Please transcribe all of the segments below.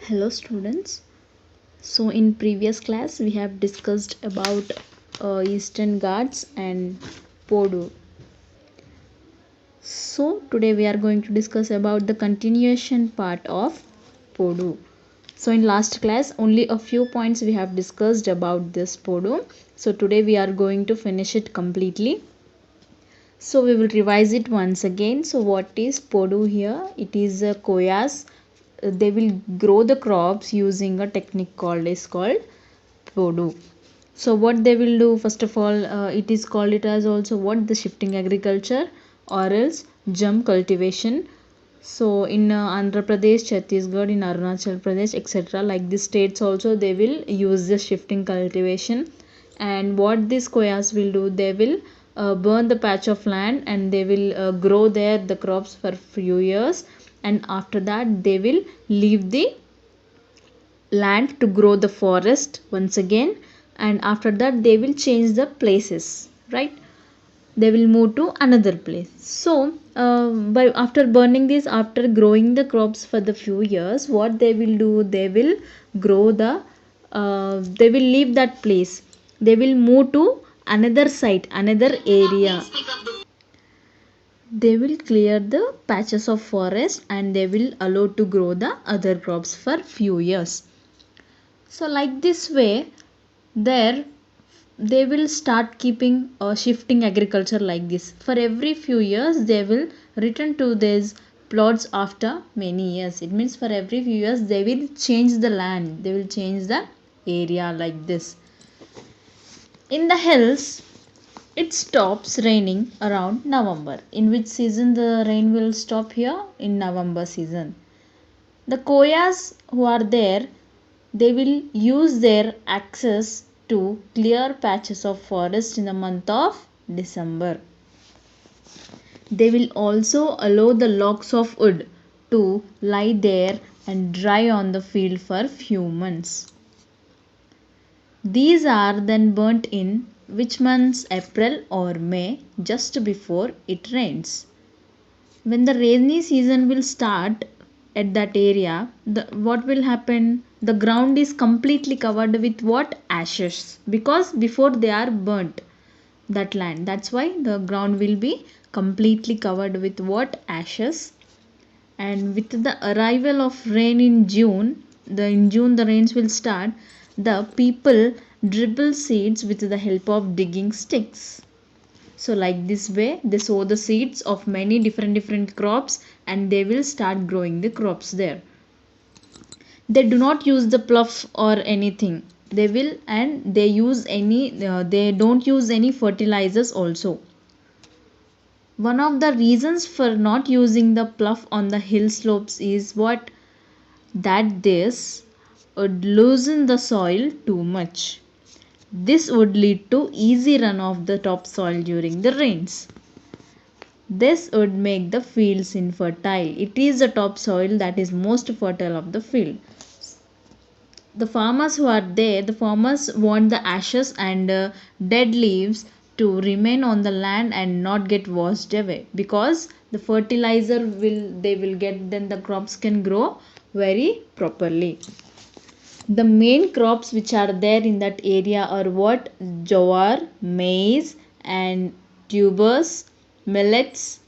Hello students. So in previous class we have discussed about Eastern Ghats and Podu. So today we are going to discuss about the continuation part of Podu. So in last class only a few points we have discussed about this Podu. So today we are going to finish it completely. So we will revise it once again. So what is Podu here? It is a koyas. They will grow the crops using a technique called Podu. So what they will do, first of all, it is called it as also what the shifting agriculture or else jump cultivation. So in Andhra Pradesh, Chhattisgarh, in Arunachal Pradesh, etc. like these states also they will use the shifting cultivation. And what these koyas will do, they will burn the patch of land and they will grow there the crops for few years, and after that they will leave the land to grow the forest once again, and after that they will change the places, right? They will move to another place. So by after burning this, after growing the crops for the few years, what they will do, they will grow the they will leave that place, they will move to another site, another area. They will clear the patches of forest and they will allow to grow the other crops for few years. So like this way, there they will start keeping shifting agriculture like this. For every few years, they will return to these plots after many years. It means for every few years, they will change the land, they will change the area like this. In the hills, it stops raining around November. In which season the rain will stop here? In November season. The koyas who are there, they will use their axes to clear patches of forest in the month of December. They will also allow the logs of wood to lie there and dry on the field for few months. These are then burnt in which months? April or May, just before it rains. When the rainy season will start at that area, what will happen? The ground is completely covered with what? Ashes, because before they are burnt that land, that's why the ground will be completely covered with what? Ashes. And with the arrival of rain in June, in June the rains will start, the people dribble seeds with the help of digging sticks. So like this way they sow the seeds of many different crops and they will start growing the crops there. They do not use the plough or anything. They will, and they use any they don't use any fertilizers also. One of the reasons for not using the plough on the hill slopes is what? That this would loosen the soil too much. This would lead to easy run of the topsoil during the rains. This would make the fields infertile. It is the topsoil that is most fertile of the field. The farmers who are there, the farmers want the ashes and dead leaves to remain on the land and not get washed away, because the fertilizer will they will get, then the crops can grow very properly. The main crops which are there in that area are what? Jowar, maize and tubers, millets,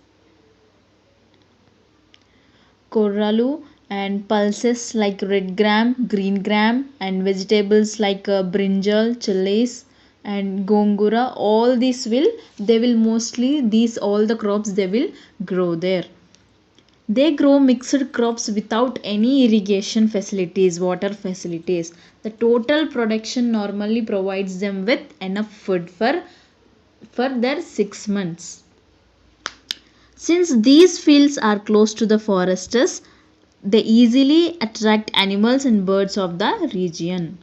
koralu, and pulses like red gram, green gram, and vegetables like brinjal, chilies and gongura. All these will, they will mostly, these all the crops they will grow there. They grow mixed crops without any irrigation facilities, water facilities. The total production normally provides them with enough food for their 6 months. Since these fields are close to the forests, they easily attract animals and birds of the region.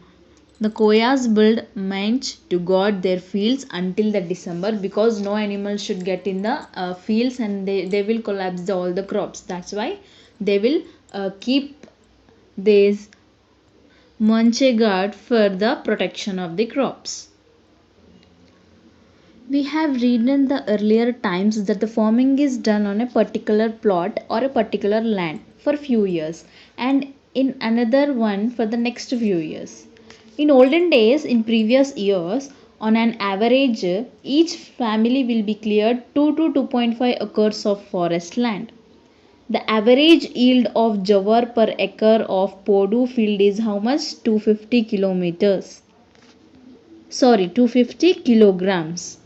The koyas build manch to guard their fields until the December, because no animals should get in the fields and they will collapse all the crops. That's why they will keep this manche guard for the protection of the crops. We have read in the earlier times that the farming is done on a particular plot or a particular land for few years, and in another one for the next few years. In olden days, in previous years, on an average, each family will be cleared 2 to 2.5 acres of forest land. The average yield of jawar per acre of Podu field is how much? 250 kilometers. Sorry, 250 kilograms.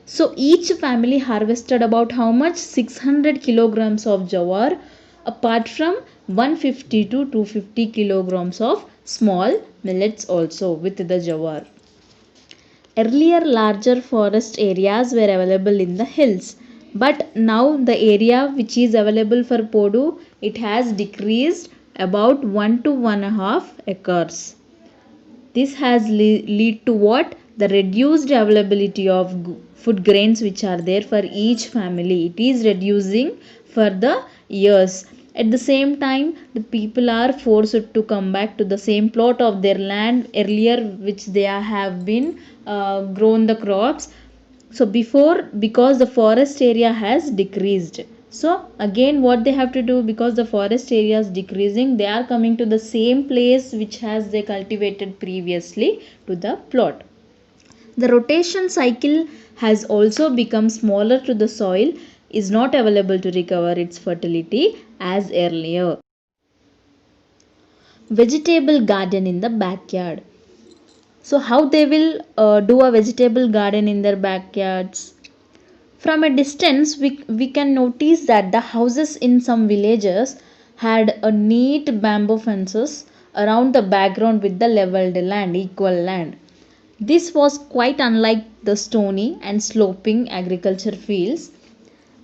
So each family harvested about how much? 600 kilograms of jawar, apart from 150 to 250 kilograms of small millets also with the jawar. Earlier, larger forest areas were available in the hills, but now the area which is available for Podu, it has decreased about 1 to 1.5 acres. This has lead to what? The reduced availability of food grains which are there for each family. It is reducing for the years. At the same time, the people are forced to come back to the same plot of their land earlier which they have been grown the crops. So before, because the forest area has decreased, so again what they have to do, because the forest area is decreasing, they are coming to the same place which has they cultivated previously to the plot. The rotation cycle has also become smaller to the soil, is not available to recover its fertility as earlier. Vegetable garden in the backyard. So how they will do a vegetable garden in their backyards? From a distance, we can notice that the houses in some villages had a neat bamboo fences around the background with the leveled land, equal land. This was quite unlike the stony and sloping agriculture fields.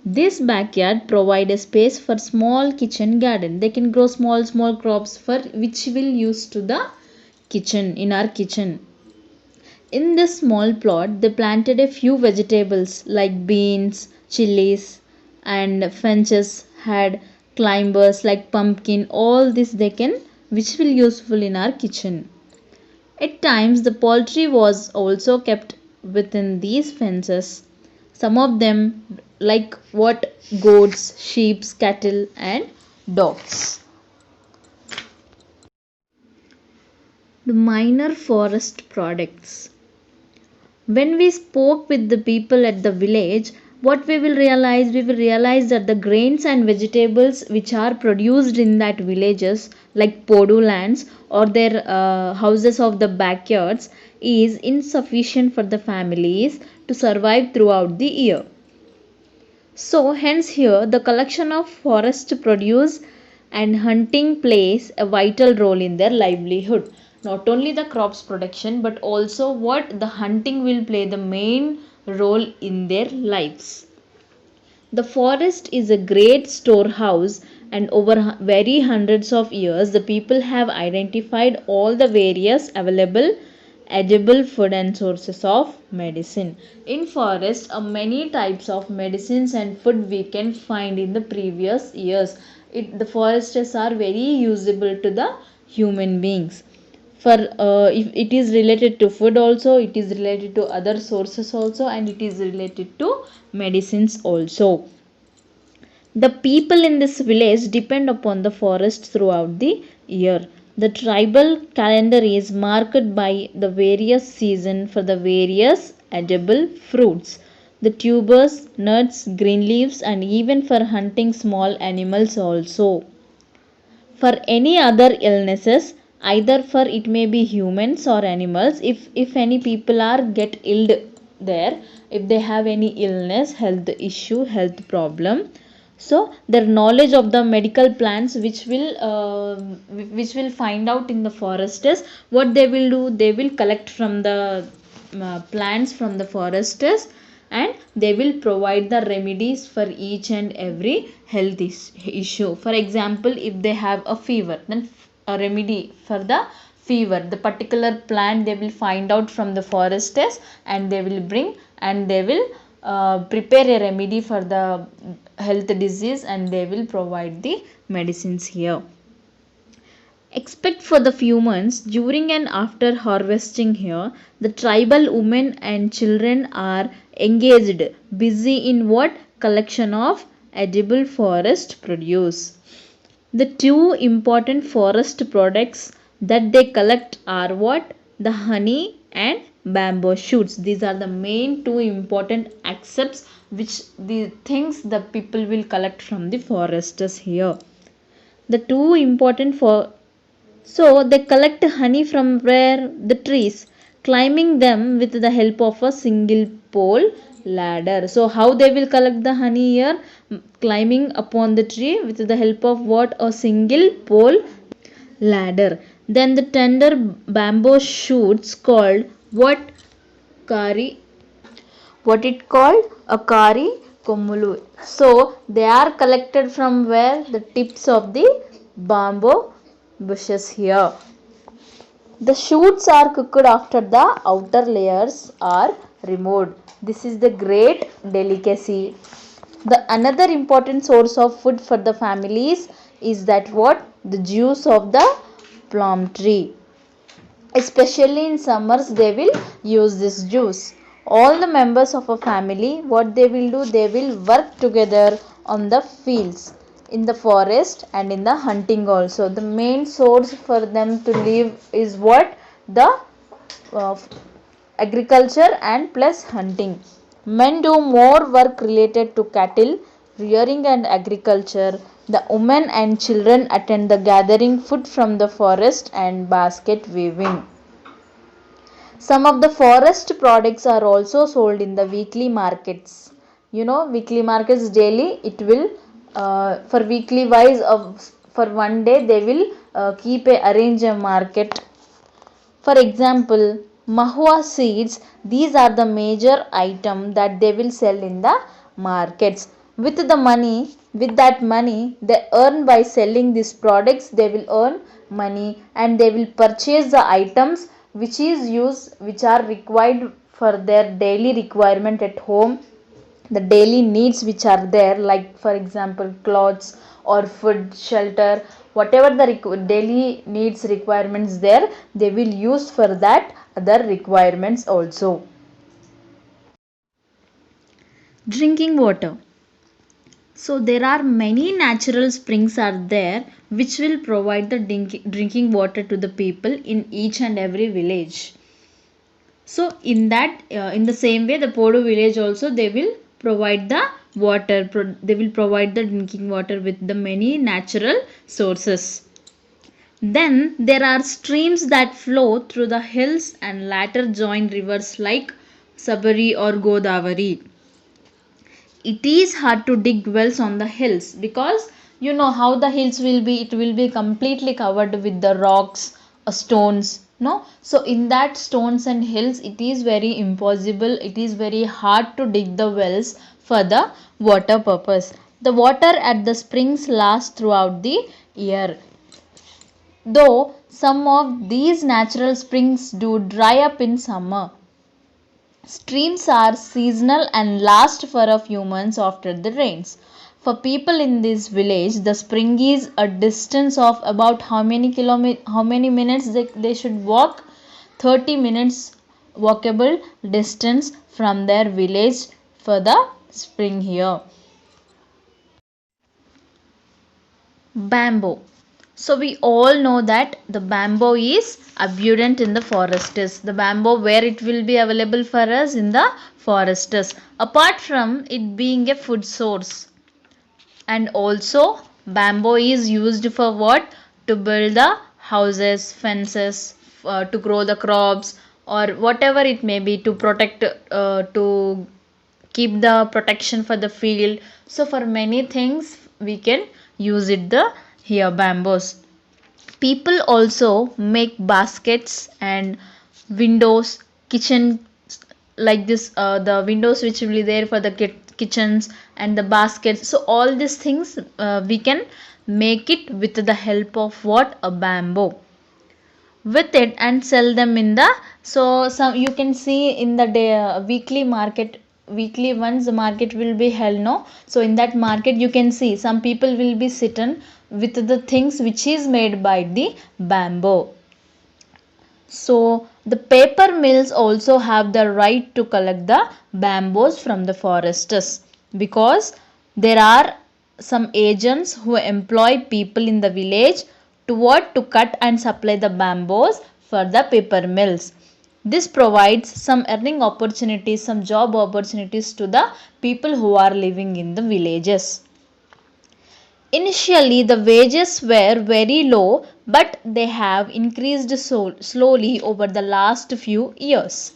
This backyard provide a space for small kitchen garden. They can grow small crops for which will use to the kitchen, in our kitchen. In this small plot, they planted a few vegetables like beans, chilies, and fences had climbers like pumpkin. All this they can, which will useful in our kitchen. At times, the poultry was also kept within these fences. Some of them, like what? Goats, sheep, cattle, and dogs. The minor forest products. When we spoke with the people at the village, what we will realize? We will realize that the grains and vegetables which are produced in that villages, like Podu lands or their houses of the backyards, is insufficient for the families to survive throughout the year. So hence here the collection of forest produce and hunting plays a vital role in their livelihood. Not only the crops production, but also what? The hunting will play the main role in their lives. The forest is a great storehouse, and over very hundreds of years the people have identified all the various available edible food and sources of medicine. In forest, many types of medicines and food we can find in the previous years. The forests are very usable to the human beings. For if it is related to food also, it is related to other sources also, and it is related to medicines also. The people in this village depend upon the forest throughout the year. The tribal calendar is marked by the various season for the various edible fruits, the tubers, nuts, green leaves, and even for hunting small animals also. For any other illnesses, either for it may be humans or animals, if any people are get ill there, if they have any illness, health issue, health problem, so their knowledge of the medical plants which will find out in the forest is what they will do. They will collect from the plants from the foresters, and they will provide the remedies for each and every health issue. For example, if they have a fever, then a remedy for the fever, the particular plant they will find out from the foresters, and they will bring, and they will prepare a remedy for the health disease, and they will provide the medicines here. Except for the few months during and after harvesting here, the tribal women and children are engaged, busy in what? Collection of edible forest produce. The two important forest products that they collect are what? The honey and bamboo shoots. These are the main two important accepts which the things the people will collect from the foresters here. The two important for so they collect honey from where? The trees, climbing them with the help of a single pole ladder. So how they will collect the honey here? Climbing upon the tree with the help of what? A single pole ladder. Then the tender bamboo shoots called what? Kari. What it called? A kari komulu. So they are collected from where? The tips of the bamboo bushes here. The shoots are cooked after the outer layers are removed. This is the great delicacy. The another important source of food for the families is that what? The juice of the plum tree. Especially in summers they will use this juice. All the members of a family, what they will do? They will work together on the fields, in the forest and in the hunting also. The main source for them to live is what? The uh, agriculture and plus hunting. Men do more work related to cattle rearing and agriculture. The women and children attend the gathering food from the forest and basket weaving. Some of the forest products are also sold in the weekly markets. You know, weekly markets daily it will for weekly wise of for one day they will keep a arrange a market. For example, mahua seeds, these are the major item that they will sell in the markets. With that money they earn by selling these products, they will earn money and they will purchase the items which are required for their daily requirement at home, the daily needs which are there, like for example clothes or food, shelter, whatever the daily needs requirements there, they will use for that other requirements also. Drinking water. So there are many natural springs are there which will provide the drinking water to the people in each and every village. So in the same way, the Podu village also they will provide the water. They will provide the drinking water with the many natural sources. Then there are streams that flow through the hills and later join rivers like Sabari or Godavari. It is hard to dig wells on the hills because you know how the hills will be, it will be completely covered with the rocks, stones, no, so in that stones and hills it is very impossible, it is very hard to dig the wells for the water purpose. The water at the springs lasts throughout the year, though some of these natural springs do dry up in summer. Streams are seasonal and last for a few months after the rains. For people in this village, the spring is a distance of about how many minutes they should walk? 30 minutes walkable distance from their village for the spring here. Bamboo. So we all know that the bamboo is abundant in the forests. The bamboo where it will be available for us in the forests. Apart from it being a food source. And also bamboo is used for what? To build the houses, fences, to grow the crops or whatever it may be, to protect, to keep the protection for the field. So for many things we can use it the here bamboos. People also make baskets and windows, kitchen, like this the windows which will be there for the kitchens and the baskets. So all these things we can make it with the help of what? A bamboo. With it and sell them in the, so some you can see in the day weekly market, weekly once the market will be held, no, so in that market you can see some people will be sitting with the things which is made by the bamboo. So the paper mills also have the right to collect the bamboos from the forests because there are some agents who employ people in the village to cut and supply the bamboos for the paper mills. This provides some earning opportunities, some job opportunities to the people who are living in the villages. Initially, the wages were very low, but they have increased slowly over the last few years.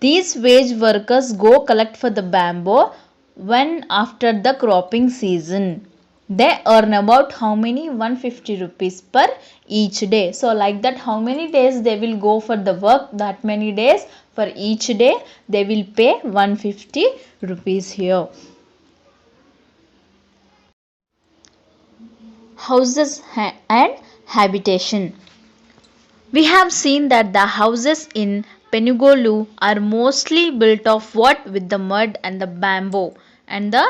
These wage workers go collect for the bamboo when after the cropping season. They earn about how many? 150 rupees per each day. So like that, how many days they will go for the work, that many days for each day they will pay 150 rupees here. Houses and habitation. We have seen that the houses in Penugolu are mostly built of what? With the mud and the bamboo and the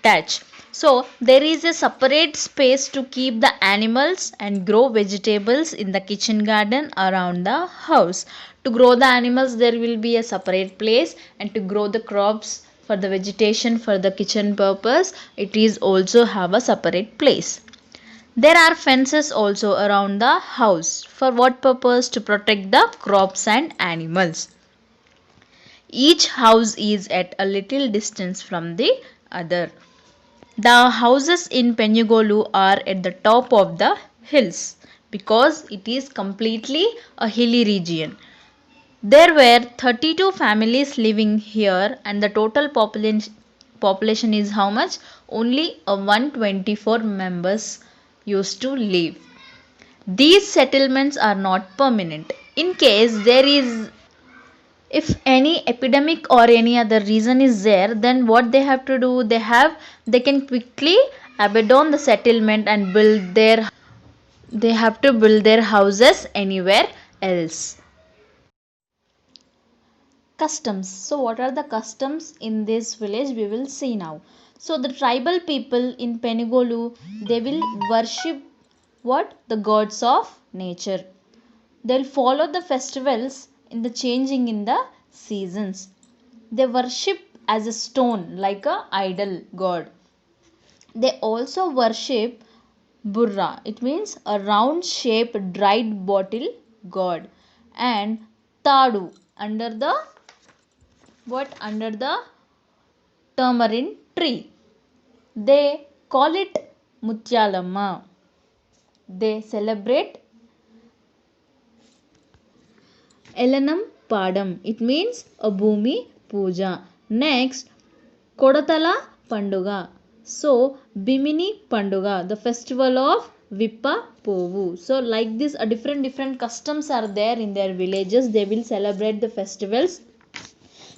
thatch. So there is a separate space to keep the animals and grow vegetables in the kitchen garden around the house. To grow the animals there will be a separate place, and to grow the crops for the vegetation for the kitchen purpose it is also have a separate place. There are fences also around the house. For what purpose? To protect the crops and animals. Each house is at a little distance from the other. The houses in Penugolu are at the top of the hills because it is completely a hilly region. There were 32 families living here, and the total population is how much? Only 124 members used to live. These settlements are not permanent. In case there is, if any epidemic or any other reason is there, then what they have to do? They can quickly abandon the settlement and they have to build their houses anywhere else. Customs. So what are the customs in this village? We will see now. So the tribal people in Penigolu, they will worship what? The gods of nature. They'll follow the festivals in the changing in the seasons. They worship as a stone like a idol god. They also worship burra. It means a round shaped dried bottle god, and tadu under the what? Under the tamarind tree. They call it Mutyalamma. They celebrate Elanam Padam. It means a Bhumi Puja. Next, Kodatala Panduga. So, Bimini Panduga, the festival of Vippa Povu. So, like this, a different customs are there in their villages. They will celebrate the festivals.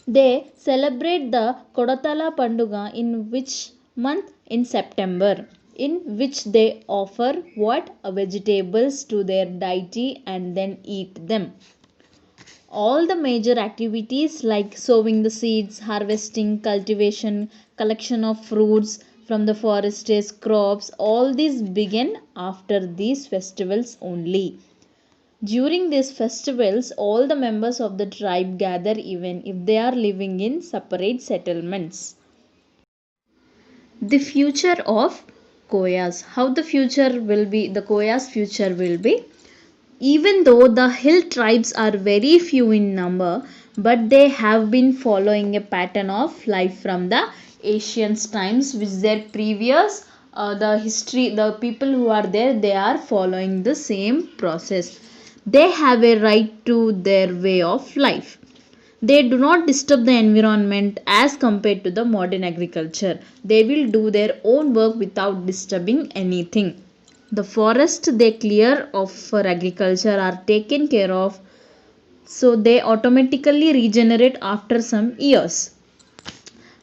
They celebrate the Kodatala Panduga in which month? In September, in which they offer what? Vegetables to their deity and then eat them. All the major activities like sowing the seeds, harvesting, cultivation, collection of fruits from the forest's crops, all these begin after these festivals only. During these festivals, all the members of the tribe gather even if they are living in separate settlements. The future of Koyas. How the future will be, the Koyas' future will be. Even though the hill tribes are very few in number, but they have been following a pattern of life from the ancient times, which their previous the history, the people who are there, they are following the same process. They have a right to their way of life. They do not disturb the environment as compared to the modern agriculture. They will do their own work without disturbing anything. The forest they clear of for agriculture are taken care of, so they automatically regenerate after some years.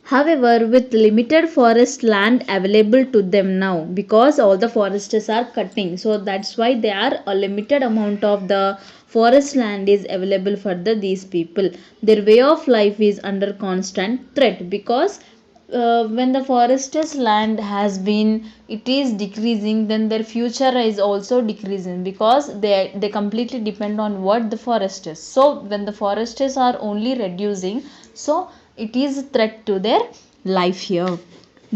However, with limited forest land available to them now, because all the foresters are cutting, so that's why there are a limited amount of the forest land is available for these people. Their way of life is under constant threat because when the foresters land has been, it is decreasing, then their future is also decreasing because they completely depend on what? The foresters. So when the foresters are only reducing, so it is a threat to their life here.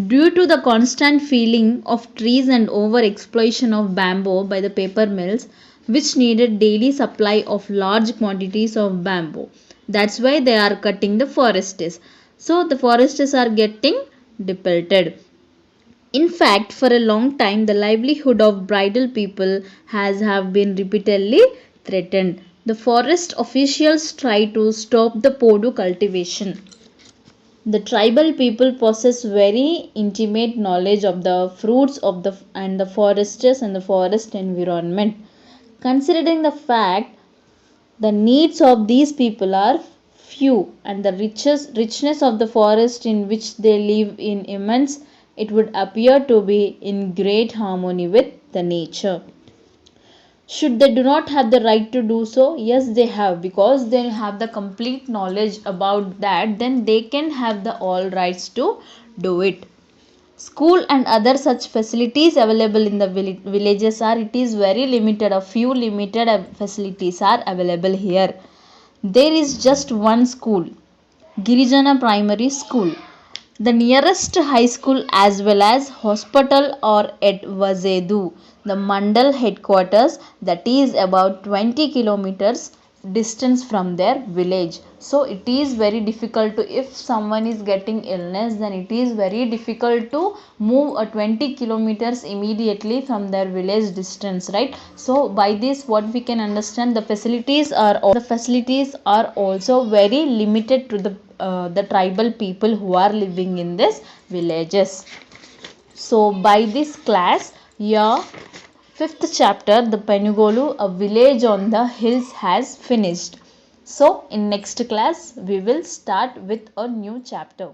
Due to the constant felling of trees and over exploitation of bamboo by the paper mills, which needed daily supply of large quantities of bamboo. That's why they are cutting the forests. So the forests are getting depleted. In fact, for a long time, the livelihood of bridal people has have been repeatedly threatened. The forest officials try to stop the podu cultivation. The tribal people possess very intimate knowledge of the fruits of the forests and the forest environment. Considering the fact the needs of these people are few and the richness of the forest in which they live in immense, it would appear to be in great harmony with the nature. Should they do not have the right to do so? Yes, they have, because they have the complete knowledge about that, then they can have the all rights to do it. School and other such facilities available in the villages are, it is very limited, a few limited facilities are available here. There is just one school, Girijana Primary School. The nearest high school as well as hospital are at Vazedu, the Mandal headquarters, that is about 20 kilometers distance from their village. So it is very difficult to, if someone is getting illness, then it is very difficult to move a 20 kilometers immediately from their village distance, right? So by this what we can understand, the facilities are also very limited to the tribal people who are living in these villages. So by this class, your fifth chapter, the Penugolu, a village on the hills, has finished. So in next class we will start with a new chapter.